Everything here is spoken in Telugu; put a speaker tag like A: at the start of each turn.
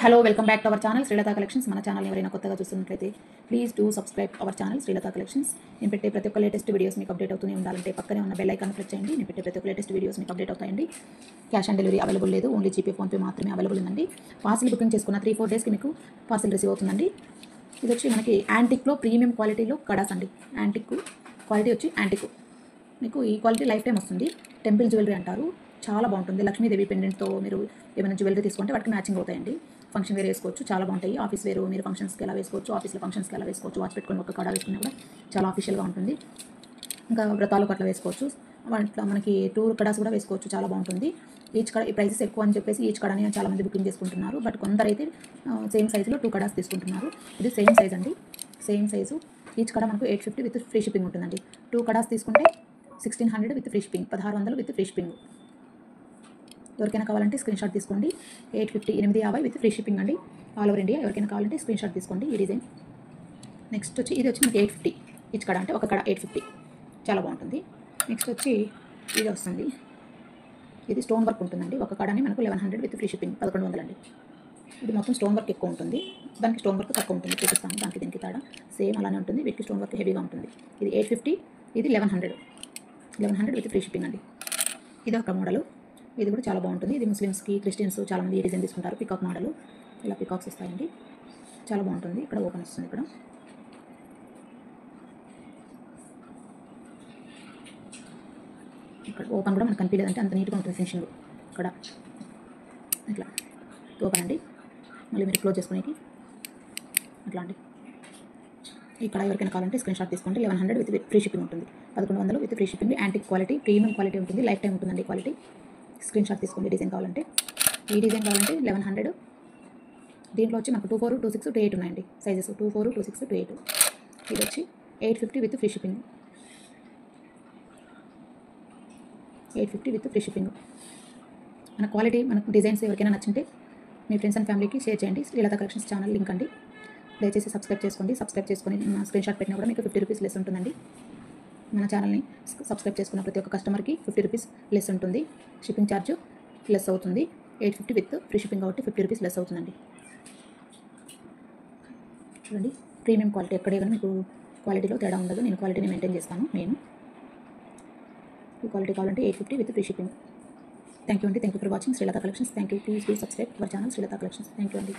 A: Hello welcome back to our channel Srilatha collections. మన ఛానల్ ఎవరైనా కొత్తగా చూస్తున్నట్లయితే please do subscribe our channel Srilatha collections. నేను పెట్టే ప్రతి ఒక్క లేటెస్ట్ వీడియోస్ మీకు అప్డేట్ అవుతూనే ఉండాలంటే పక్కనే ఉన్న బెల్ ఐకాన్ ప్రెస్ చేయండి. నేను పెట్టే ప్రతి ఒక్క లేటెస్ట్ వీడియోస్ మీకు అప్డేట్ అవుతాయండి. క్యాష్ ఆన్ డెలివరీ అవైలబుల్ లేదు, ఓన్లీ జీపే ఫోన్పే మాత్రమే అవైలబుల్ ఉందండి. పార్సిల్ బుకింగ్ చేసుకున్న 3-4 డేస్కి మీకు పార్సిల్ రిసీవ్ అవుతుందండి. ఇది వచ్చి మనకి యాంటిక్లో ప్రీమియం క్వాలిటీలో కడాస్ అండి. యాంటిక్ క్వాలిటీ వచ్చి యాంటిక్, మీకు ఈ క్వాలిటీ లైఫ్ టైం వస్తుంది. టెంపుల్ జ్యువెలరీ అంటారు, చాలా బాగుంటుంది. లక్ష్మీదేవి పెండెంట్తో మీరు ఏమైనా జ్యువెలరీ తీసుకుంటే వాటికి మ్యాచింగ్ అవుతాయండి. ఫంక్షన్ వేర్ వేసుకోవచ్చు, చాలా బాగుంటాయి. ఆఫీస్ వేరు మీరు ఫంక్షన్స్కి ఎలా వేసుకోవచ్చు, ఆఫీస్లో ఫంక్షన్స్కి ఎలా వేసుకోవచ్చు. వాచ్ పెట్టుకొని ఒక కడా వేసుకున్నా కూడా చాలా ఆఫీషియల్గా ఉంటుంది. ఇంకా వ్రతాలకు అట్లా వేసుకోవచ్చు. అట్లా మనకి 2 కడాస్ కూడా వేసుకోవచ్చు, చాలా బాగుంటుంది. ఈచ్ కడ ఈ ప్రైసెస్ ఎక్కువ అని చెప్పేసి ఈచ్ కడాని చాలామంది బుకింగ్ చేసుకుంటున్నారు. బట్ కొందరైతే సేమ్ సైజులో 2 కడాస్ తీసుకుంటున్నారు. ఇది సేమ్ సైజ్ అండి, సేమ్ సైజు. ఈచ్ కడా మనకు 850 విత్ ఫ్రీ షిప్పింగ్ ఉంటుందండి. 2 కడాస్ తీసుకుంటే 1600 with free shipping, 1600 with free shipping. ఎవరికైనా కావాలంటే స్క్రీన్ షాట్ తీసుకోండి. 850 850 విత్ ఫ్రీ షిప్పింగ్ అండి, ఆల్ ఓవర్ ఇండియా. ఎవరికైనా కావాలంటే స్క్రీన్ షాట్ తీసుకోండి. ఈ డిజైన్ నెక్స్ట్ వచ్చి ఇది వచ్చి మనకి 850 ఈచ్ కడ, అంటే ఒక కడ 850, చాలా బాగుంటుంది. నెక్స్ట్ వచ్చి ఇది వస్తుంది, ఇది స్టోన్ వర్క్ ఉంటుందండి. ఒక కడని మనకు 1100 విత్ ఫ్రీ షిప్పింగ్, 1100 అండి. ఇది మొత్తం స్టోన్ వర్క్ ఎక్కువ ఉంటుంది, దానికి స్టోన్ వర్క్ తక్కువ ఉంటుంది. చూపిస్తాను దానికి దీనికి తేడా. సేమ్ అలానే ఉంటుంది, వీటికి స్టోన్ వర్క్ హెవీగా ఉంటుంది. ఇది 850, ఇది 1100 విత్ ఫ్రీ షిప్పింగ్ అండి. ఇది ఒక మోడలు, ఇది కూడా చాలా బాగుంటుంది. ఇది ముస్లిమ్స్కి, క్రిస్టియన్స్ చాలామంది ఈ డిజైన్ తీసుకుంటారు. పికాక్ మోడలు, ఇలా పికాక్స్ వస్తాయండి, చాలా బాగుంటుంది. ఇక్కడ ఓపెన్ వస్తుంది, ఇక్కడ ఓపెన్ కూడా మనకు కనిపించలేదంటే అంత నీట్గా ఉంటుంది ఫినిషింగ్. ఇక్కడ ఇట్లా ఓపెన్ అండి, మళ్ళీ మీరు క్లోజ్ చేసుకునేకి అట్లా అండి. ఇక్కడ ఎవరికైనా కావాలంటే స్క్రీన్ షాట్ తీసుకోండి. 1100 విత్ ఫ్రీ షిప్పింగ్ ఉంటుంది, 1100 with free shipping. Antique quality, premium quality ఉంటుంది, లైఫ్ టైం ఉంటుందండి క్వాలిటీ. స్క్రీన్ షాట్ తీసుకోండి. డిజైన్ కావాలంటే, ఈ డిజైన్ కావాలంటే 1100. దీంట్లో వచ్చి మనకు 24, 26, 28 ఉన్నాయండి సైజెస్, 24, 26, 28. ఇది వచ్చి 850 with free shipping, 850 with free shipping. మన క్వాలిటీ, మనకు డిజైన్స్ ఎవరికైనా నచ్చింటే మీ ఫ్రెండ్స్ అండ్ ఫ్యామిలీకి షేర్ చేయండి. శ్రీలత కలెక్షన్స్ ఛానల్ లింక్ అండి, దయచేసి సబ్స్క్రైబ్ చేసుకోండి. సబ్స్క్రైబ్ చేసుకొని స్క్రీన్ షాట్ పెట్టినా కూడా మీకు 50 రూపీస్ లెస్ ఉంటుందండి. మన ఛానల్ని సబ్స్క్రైబ్ చేసుకున్న ప్రతి ఒక్క కస్టమర్కి 50 రూపీస్ లెస్ ఉంటుంది. షిప్పింగ్ ఛార్జ్ లెస్ అవుతుంది. 850 విత్ ఫ్రీ షిప్పింగ్ కాబట్టి 50 రూపీస్ లెస్ అవుతుందండి. చూడండి, ప్రీమియం క్వాలిటీ, ఎక్కడే కానీ మీకు క్వాలిటీలో తేడా ఉండదు. నేను క్వాలిటీని మెయింటైన్ చేస్తాను. ఈ క్వాలిటీ కావాలంటే 850 with free shipping. Thank you అండి. Thank you for watching Srilatha collections. Thank you. Please do subscribe our channel Srilatha collections. Thank you అండి.